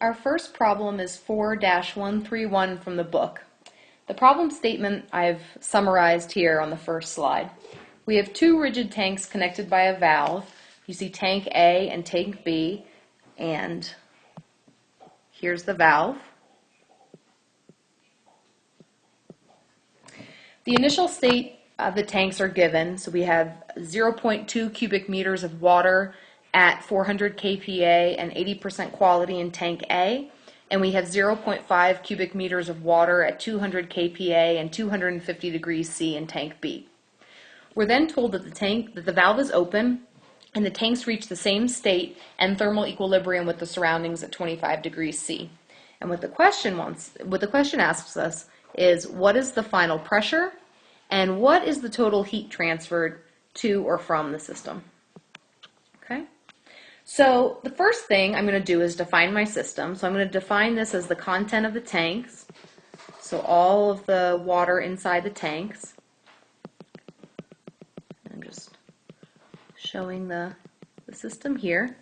Our first problem is 4-131 from the book. The problem statement I've summarized here on the first slide. We have two rigid tanks connected by a valve. You see tank A and tank B, and here's the valve. The initial state of the tanks are given, so we have 0.2 cubic meters of water at 400 kPa and 80% quality in tank A, and we have 0.5 cubic meters of water at 200 kPa and 250 degrees C in tank B. We're then told that the valve is open and the tanks reach the same state and thermal equilibrium with the surroundings at 25 degrees C. And what the question asks us is, what is the final pressure and what is the total heat transferred to or from the system? Okay. So the first thing I'm going to do is define my system. So I'm going to define this as the content of the tanks. So all of the water inside the tanks. I'm just showing the system here.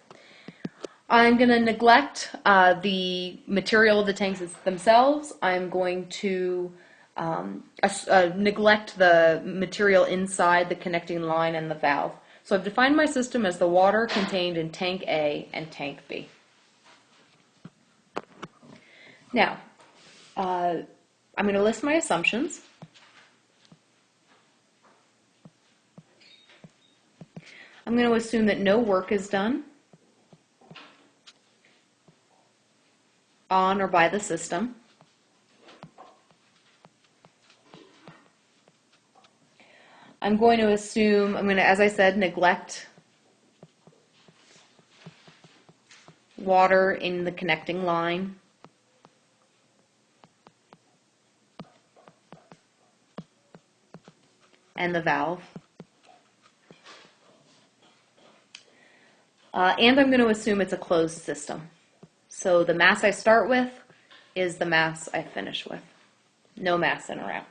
I'm going to neglect the material of the tanks themselves. I'm going to neglect the material inside the connecting line and the valve. So I've defined my system as the water contained in tank A and tank B. Now, I'm going to list my assumptions. I'm going to assume that no work is done on or by the system. I'm going to assume, as I said, neglect water in the connecting line. And the valve. And I'm going to assume it's a closed system. So the mass I start with is the mass I finish with. No mass in or out.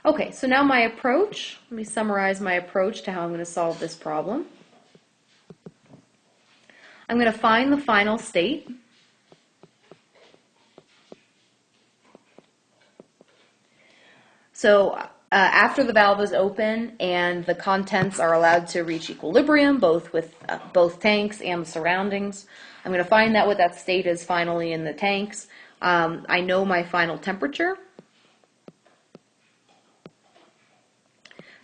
Okay, so now my approach. Let me summarize my approach to how I'm going to solve this problem. I'm going to find the final state. So after the valve is open and the contents are allowed to reach equilibrium, both with both tanks and the surroundings, I'm going to find out what that state is finally in the tanks. I know my final temperature.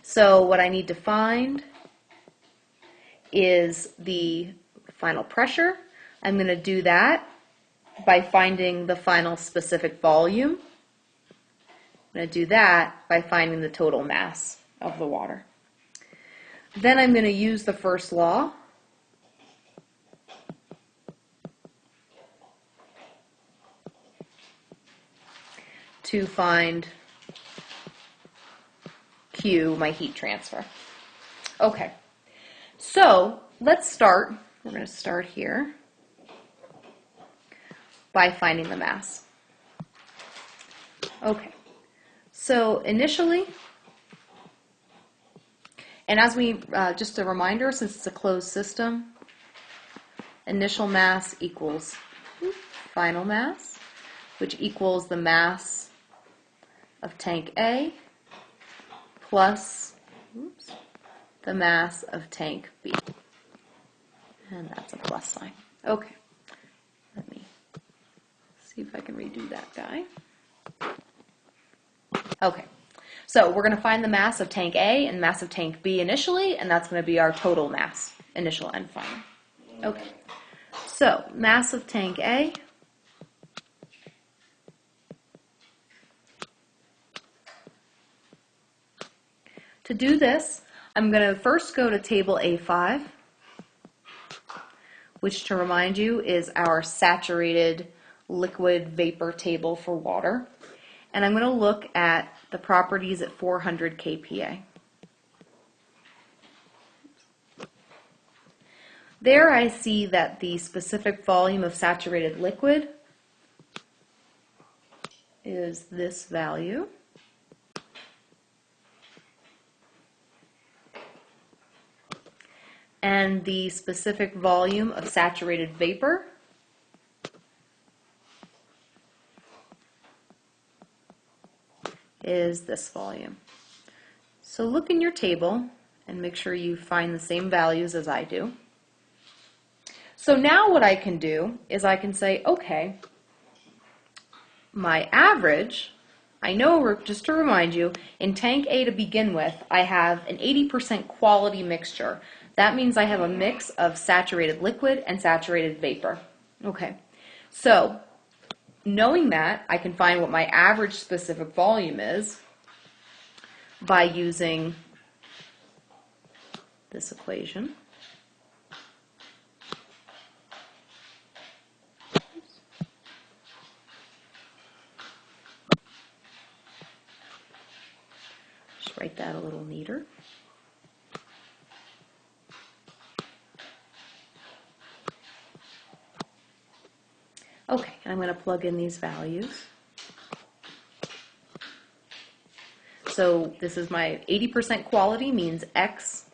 So what I need to find is the final pressure. I'm going to do that by finding the final specific volume. I'm going to do that by finding the total mass of the water. Then I'm going to use the first law to find Q, my heat transfer. Okay, so let's start. We're going to start here by finding the mass. Okay, so initially, and as we, just a reminder, since it's a closed system, initial mass equals final mass, which equals the mass of tank A plus the mass of tank B. And that's a plus sign. Okay, let me see if I can redo that guy. Okay, so we're going to find the mass of tank A and mass of tank B initially, and that's going to be our total mass, initial and final. Okay, so mass of tank A To do this, I'm going to first go to table A5, which, to remind you, is our saturated liquid vapor table for water. And I'm going to look at the properties at 400 kPa. There I see that the specific volume of saturated liquid is this value. And the specific volume of saturated vapor is this volume. So look in your table and make sure you find the same values as I do. So now what I can do is I can say, okay, my average, I know, just to remind you, in tank A to begin with, I have an 80% quality mixture. That means I have a mix of saturated liquid and saturated vapor. Okay, so knowing that, I can find what my average specific volume is by using this equation. Just write that a little neater. Okay, I'm going to plug in these values. So this is my 80% quality, means X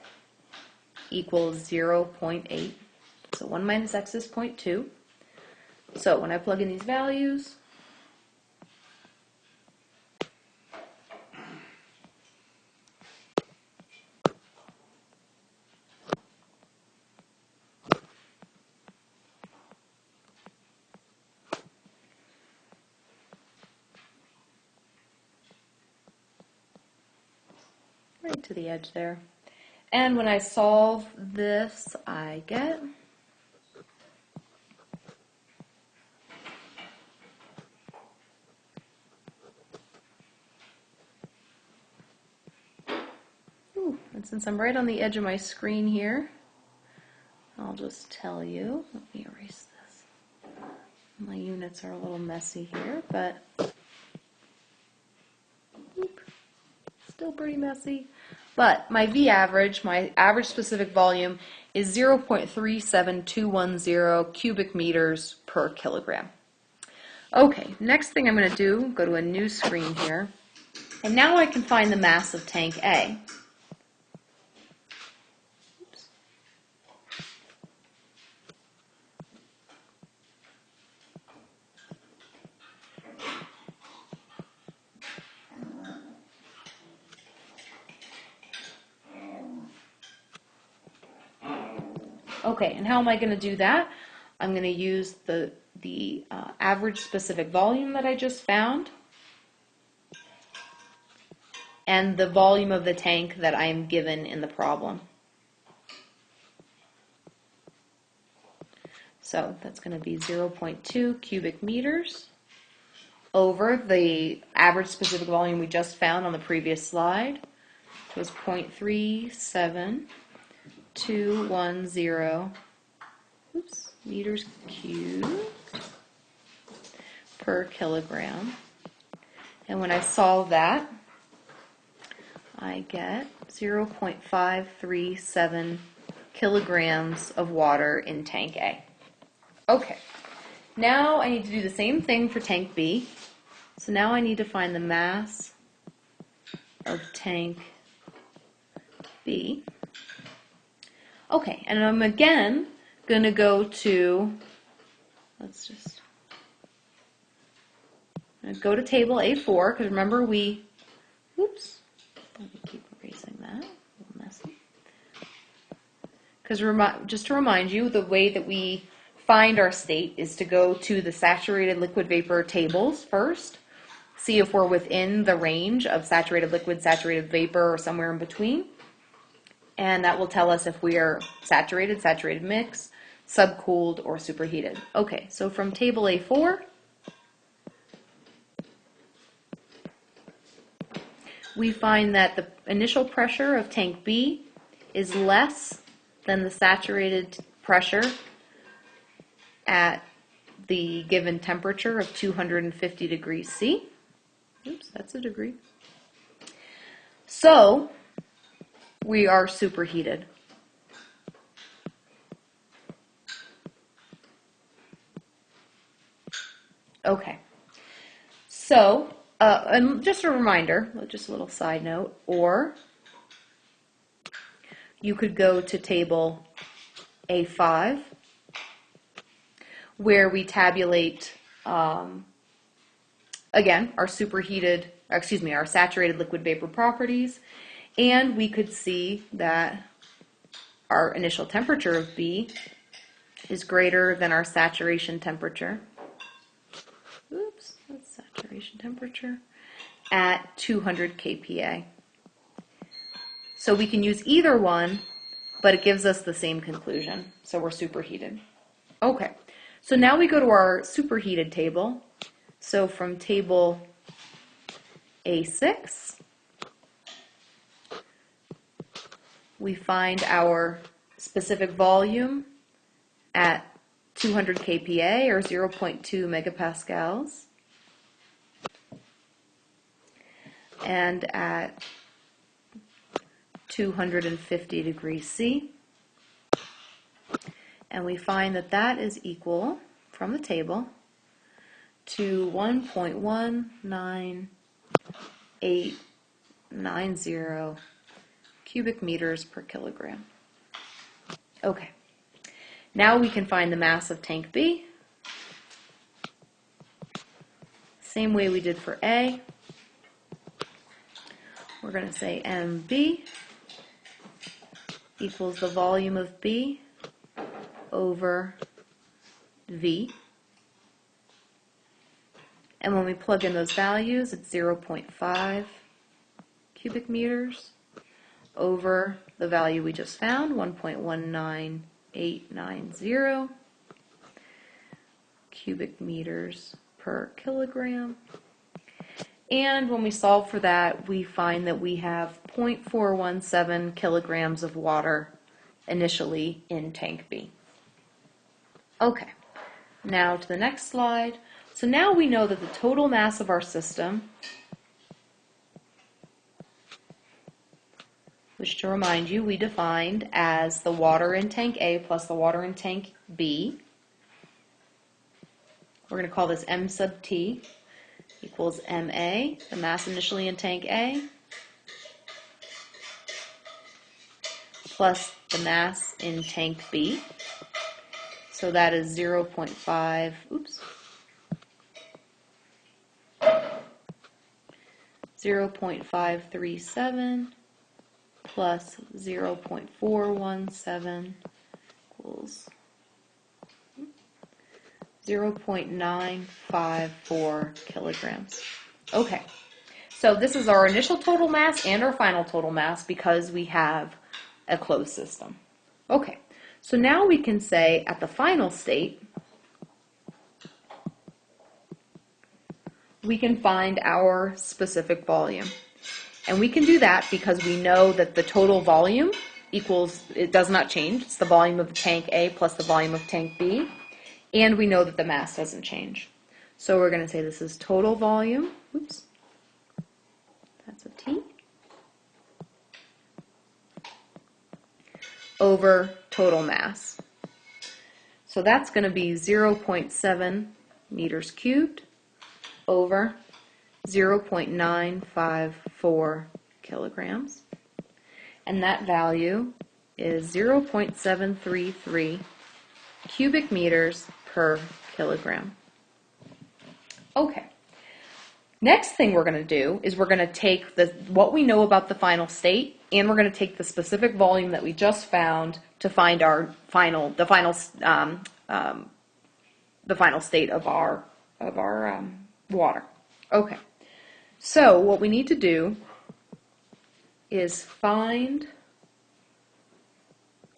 equals 0.8. So 1 minus X is 0.2. So when I plug in these values, right to the edge there. And when I solve this, I get and since I'm right on the edge of my screen here, I'll just tell you, let me erase this. My units are a little messy here, but still pretty messy. But my V average, my average specific volume, is 0.37210 cubic meters per kilogram. Okay, next thing I'm going to do, go to a new screen here, and now I can find the mass of tank A. Oops. Okay, and how am I going to do that? I'm going to use the average specific volume that I just found and the volume of the tank that I'm given in the problem. So that's going to be 0.2 cubic meters over the average specific volume we just found on the previous slide. It was 0.37210 meters cubed per kilogram. And when I solve that, I get 0.537 kilograms of water in tank A. Okay, now I need to do the same thing for tank B. So now I need to find the mass of tank B. Okay, and I'm again going to go to, go to table A4, because remember we, oops, let me keep erasing that, a little messy. Because just to remind you, the way that we find our state is to go to the saturated liquid vapor tables first, see if we're within the range of saturated liquid, saturated vapor, or somewhere in between. And that will tell us if we are saturated, saturated mix, subcooled, or superheated. Okay, so from table A4, we find that the initial pressure of tank B is less than the saturated pressure at the given temperature of 250 degrees C. Oops, that's a degree. So we are superheated. Okay, so and just a reminder, just a little side note, or you could go to table A5 where we tabulate, again, our superheated our saturated liquid vapor properties, and we could see that our initial temperature of B is greater than our saturation temperature. Oops, that's saturation temperature at 200 kPa. So we can use either one, but it gives us the same conclusion. So we're superheated. Okay, so now we go to our superheated table. So from table A6, we find our specific volume at 200 kPa or 0.2 megapascals, and at 250 degrees C, and we find that that is equal, from the table, to 1.19890 cubic meters per kilogram. Okay, now we can find the mass of tank B, same way we did for A. We're going to say MB equals the volume of B over V. And when we plug in those values, it's 0.5 cubic meters over the value we just found, 1.19890 cubic meters per kilogram. And when we solve for that, we find that we have 0.417 kilograms of water initially in tank B. Okay, now to the next slide. So now we know that the total mass of our system, which, to remind you, we defined as the water in tank A plus the water in tank B. We're going to call this M sub T equals MA, the mass initially in tank A, plus the mass in tank B. So that is 0.5, 0.537 plus 0.417 equals 0.954 kilograms. Okay, so this is our initial total mass and our final total mass because we have a closed system. Okay, so now we can say at the final state, we can find our specific volume. And we can do that because we know that the total volume equals, it does not change, it's the volume of tank A plus the volume of tank B. And we know that the mass doesn't change. So we're going to say this is total volume, that's a T, over total mass. So that's going to be 0.7 meters cubed over 0.954 kilograms. And that value is 0.733 cubic meters per kilogram. Okay. Next thing we're going to do is we're going to take what we know about the final state, and we're going to take the specific volume that we just found to find the final state of our water. Okay. So what we need to do is find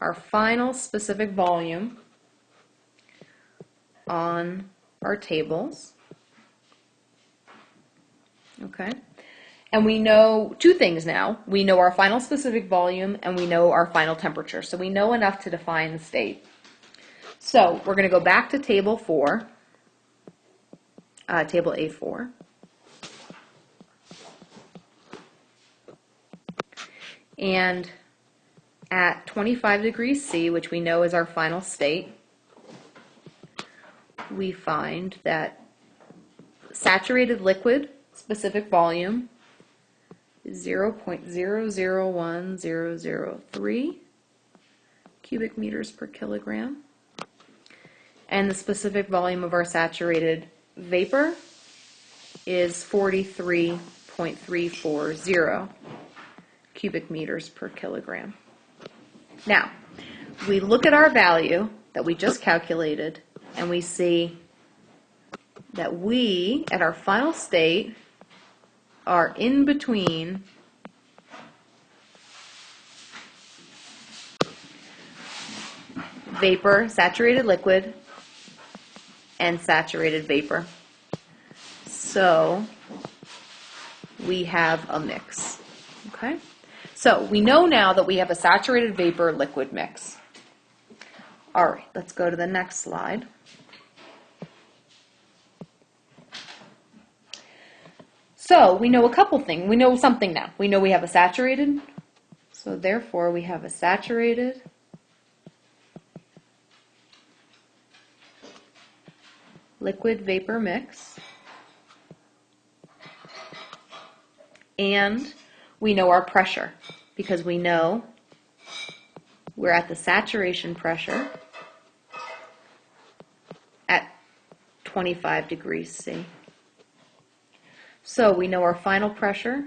our final specific volume on our tables. Okay. And we know two things now. We know our final specific volume and we know our final temperature. So we know enough to define the state. So we're going to go back to table 4, table A4. And at 25 degrees C, which we know is our final state, we find that saturated liquid specific volume is 0.001003 cubic meters per kilogram. And the specific volume of our saturated vapor is 43.2 0.340 cubic meters per kilogram. Now, we look at our value that we just calculated, and we see that we, at our final state, are in between vapor, saturated liquid, and saturated vapor. So we have a mix. Okay? So we know now that we have a saturated vapor liquid mix. All right, let's go to the next slide. So we know a couple things. We know something now. We know we have a saturated, so therefore we have a saturated liquid vapor mix, and we know our pressure because we know we're at the saturation pressure at 25 degrees C. So we know our final pressure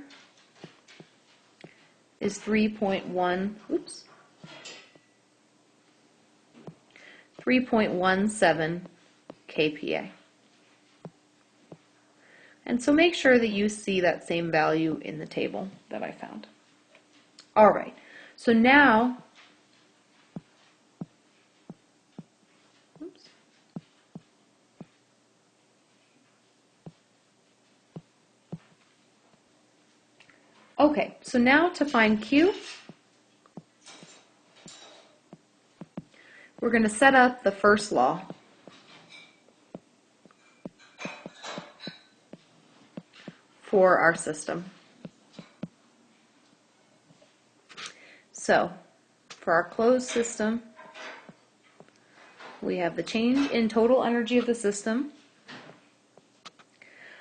is 3.17 kPa. And so make sure that you see that same value in the table that I found. All right, so now, okay, so now to find Q, we're going to set up the first law. For our system. So, for our closed system, we have the change in total energy of the system.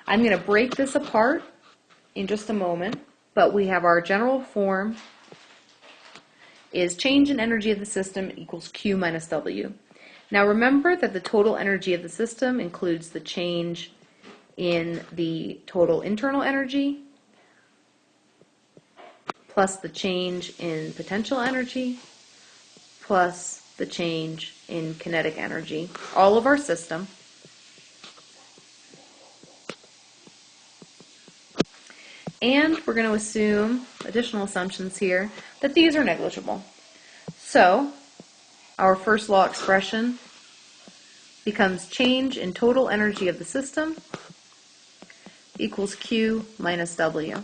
I'm going to break this apart in just a moment, but we have our general form is change in energy of the system equals Q minus W. Now remember that the total energy of the system includes the change in the total internal energy plus the change in potential energy plus the change in kinetic energy, all of our system. And we're going to assume, additional assumptions here, that these are negligible. So our first law expression becomes change in total energy of the system equals Q minus W.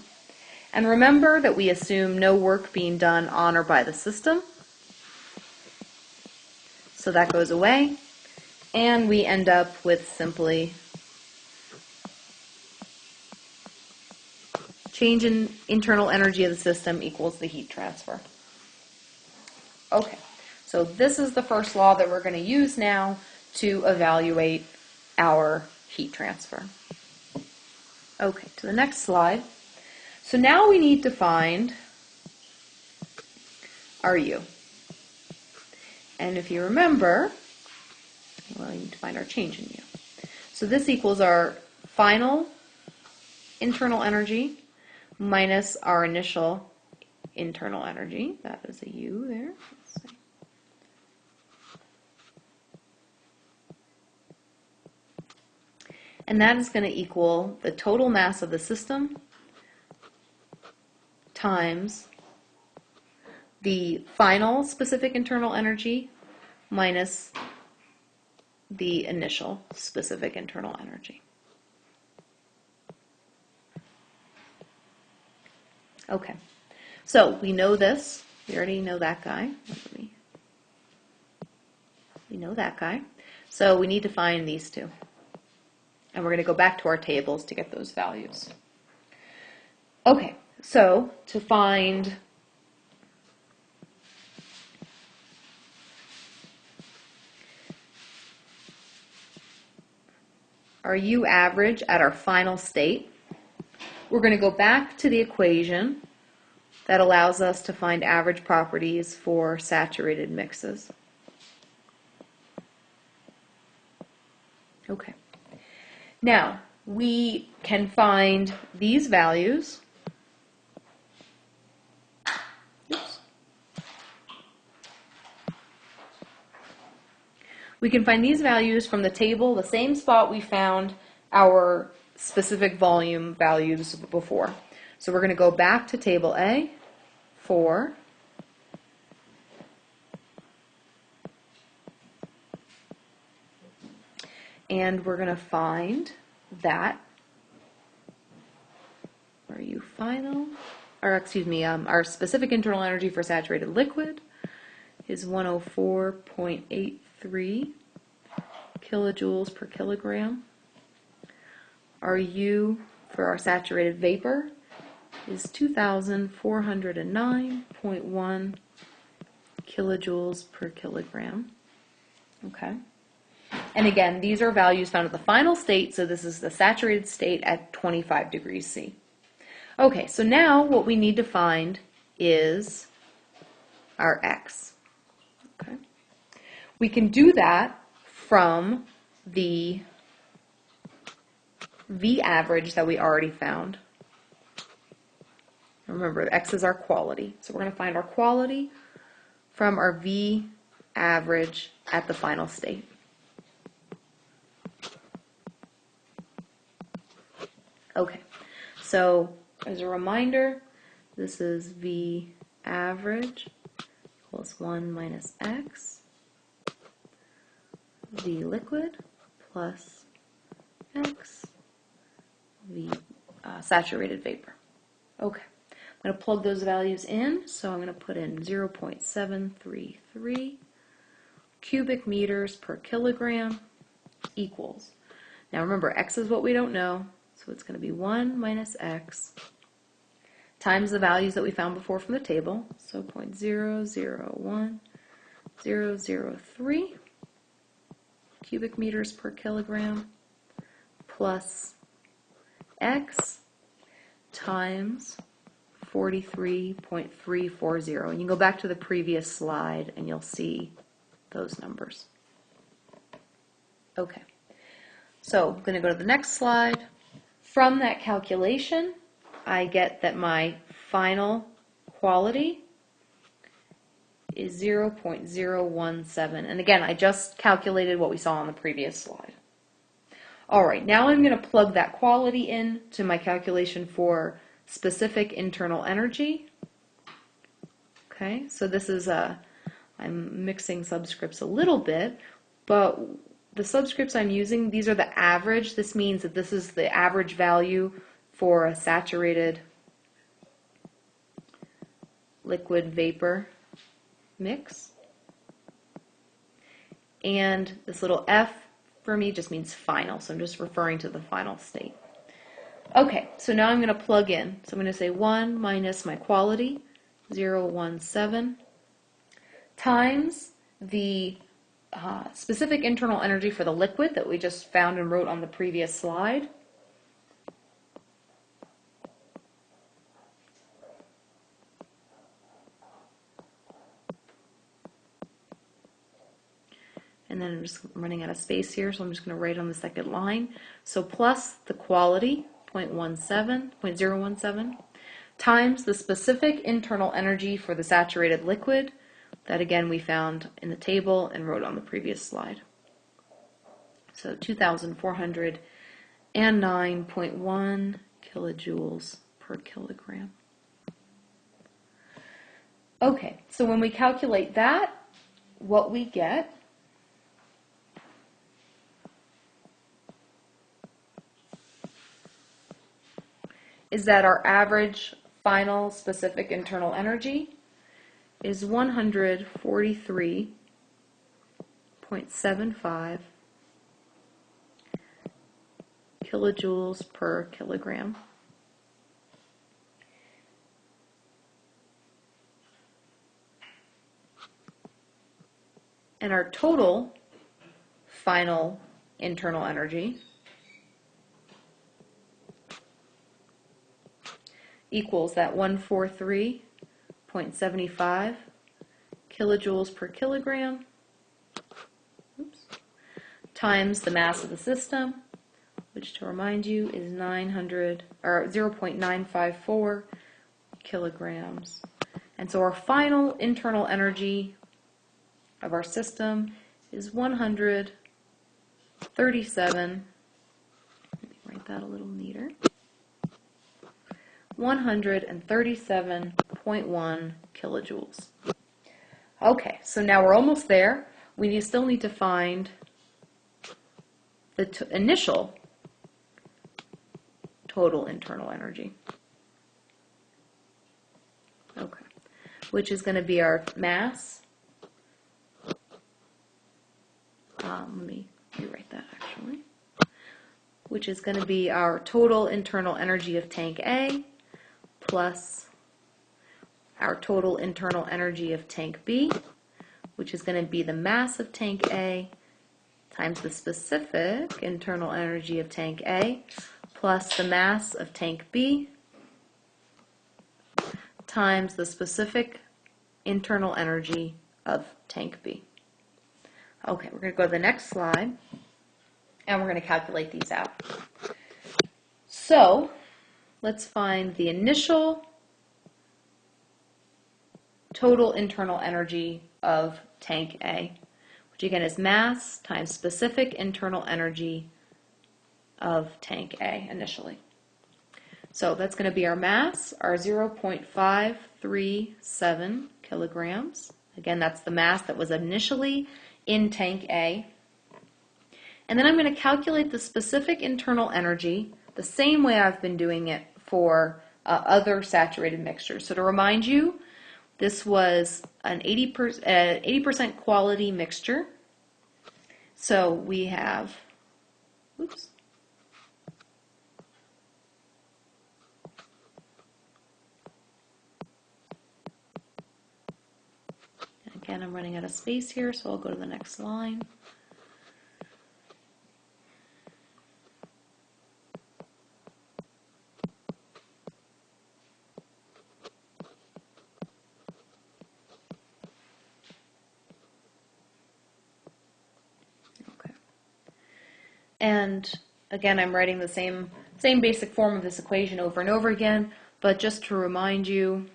And remember that we assume no work being done on or by the system. So that goes away. And we end up with simply change in internal energy of the system equals the heat transfer. Okay, so this is the first law that we're going to use now to evaluate our heat transfer. Okay, to the next slide. So now we need to find our U. And if you remember, well, we need to find our change in U. So this equals our final internal energy minus our initial internal energy. That is a U there. Let's see. And that is going to equal the total mass of the system times the final specific internal energy minus the initial specific internal energy. Okay, so we know this. We already know that guy. We know that guy. So we need to find these two. And we're going to go back to our tables to get those values. Okay, so to find our U average at our final state, we're going to go back to the equation that allows us to find average properties for saturated mixes. Okay. Now, we can find these values. Oops. We can find these values from the table, the same spot we found our specific volume values before. So we're going to go back to table A, 4, and we're going to find that, our specific internal energy for saturated liquid is 104.83 kilojoules per kilogram. Our U for our saturated vapor is 2,409.1 kilojoules per kilogram. Okay. And again, these are values found at the final state, so this is the saturated state at 25 degrees C. Okay, so now what we need to find is our X. Okay. We can do that from the V average that we already found. Remember, X is our quality. So we're going to find our quality from our V average at the final state. Okay, so as a reminder, this is V average equals 1 minus X, V liquid plus X, V saturated vapor. Okay, I'm going to plug those values in, so I'm going to put in 0.733 cubic meters per kilogram equals. Now remember, X is what we don't know, so it's going to be 1 minus X times the values that we found before from the table, so 0.001003 cubic meters per kilogram plus X times 43.340. And you can go back to the previous slide and you'll see those numbers. Okay, so I'm going to go to the next slide. From that calculation, I get that my final quality is 0.017. And again, I just calculated what we saw on the previous slide. All right, now I'm going to plug that quality in to my calculation for specific internal energy. Okay, so this is I'm mixing subscripts a little bit, but the subscripts I'm using, these are the average. This means that this is the average value for a saturated liquid vapor mix. And this little F for me just means final, so I'm just referring to the final state. Okay, so now I'm going to plug in. So I'm going to say 1 minus my quality, 0.017, times the specific internal energy for the liquid that we just found and wrote on the previous slide. And then I'm just running out of space here, so I'm just going to write on the second line. So plus the quality, 0.17, times the specific internal energy for the saturated liquid that again we found in the table and wrote on the previous slide. So 2,409.1 kilojoules per kilogram. Okay, so when we calculate that, what we get is that our average final specific internal energy is 143.75 kilojoules per kilogram. And our total final internal energy equals that 143.75 kilojoules per kilogram, times the mass of the system, which to remind you is 0.954 kilograms. And so our final internal energy of our system is 137, let me write that a little neater, 137.1 kilojoules. Okay, so now we're almost there. We still need to find the initial total internal energy. Okay, which is going to be our mass. Let me rewrite that actually. Which is going to be our total internal energy of tank A plus our total internal energy of tank B, which is going to be the mass of tank A times the specific internal energy of tank A plus the mass of tank B times the specific internal energy of tank B. Okay, we're going to go to the next slide, and we're going to calculate these out. So, let's find the initial total internal energy of tank A, which again is mass times specific internal energy of tank A initially. So that's going to be our mass, our 0.537 kilograms. Again, that's the mass that was initially in tank A. And then I'm going to calculate the specific internal energy the same way I've been doing it for other saturated mixtures. So to remind you, this was an 80% quality mixture. So we have, oops. Again, I'm running out of space here, so I'll go to the next line. And again, I'm writing the same basic form of this equation over and over again, but just to remind you,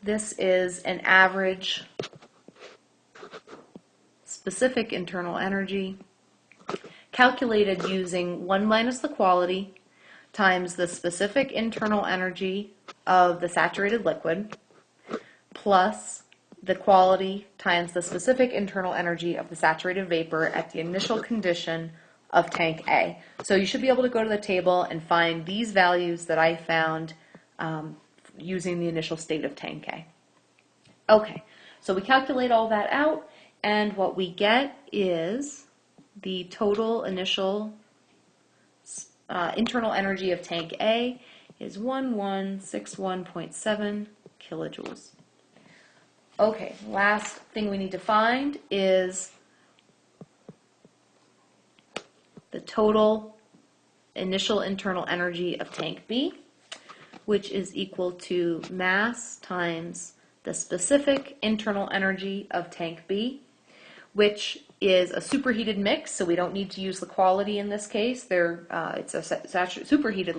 this is an average specific internal energy calculated using 1 minus the quality times the specific internal energy of the saturated liquid plus the quality times the specific internal energy of the saturated vapor at the initial condition of tank A. So you should be able to go to the table and find these values that I found using the initial state of tank A. Okay, so we calculate all that out, and what we get is the total initial internal energy of tank A is 1161.7 kilojoules. Okay, last thing we need to find is the total initial internal energy of tank B, which is equal to mass times the specific internal energy of tank B, which is a superheated mix, so we don't need to use the quality in this case. It's a superheated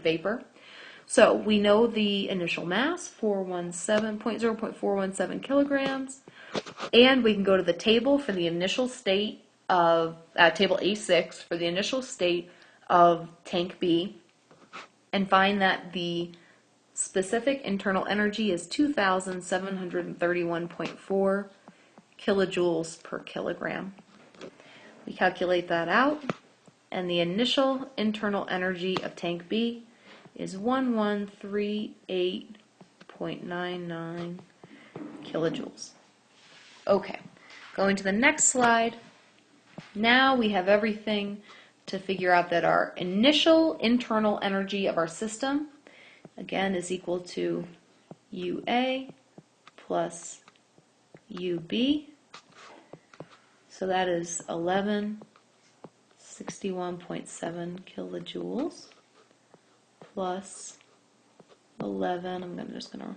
vapor. So we know the initial mass, 0.417 kilograms, and we can go to the table for the initial state of, table A6 for the initial state of tank B, and find that the specific internal energy is 2,731.4 kilojoules per kilogram. We calculate that out, and the initial internal energy of tank B is 1138.99 kilojoules. Okay, going to the next slide. Now we have everything to figure out that our initial internal energy of our system again, is equal to UA plus UB. So that is 1161.7 kilojoules plus 11, I'm just going to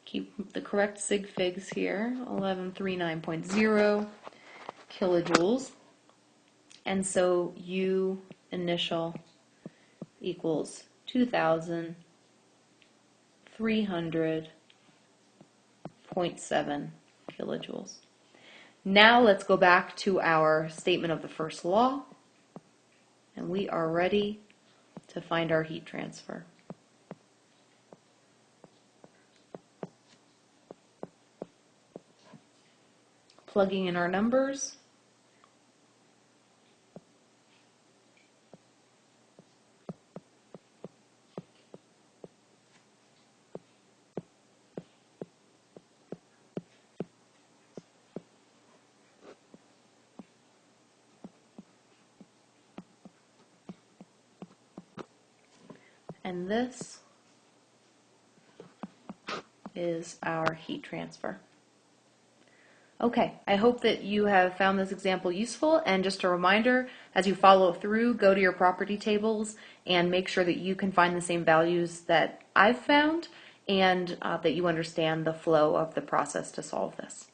keep the correct sig figs here, 1139.0 kilojoules. And so U initial equals 2,300.7 kilojoules. Now let's go back to our statement of the first law, and we are ready to find our heat transfer. Plugging in our numbers. And this is our heat transfer. Okay, I hope that you have found this example useful, and just a reminder, as you follow through, go to your property tables and make sure that you can find the same values that I've found, and that you understand the flow of the process to solve this.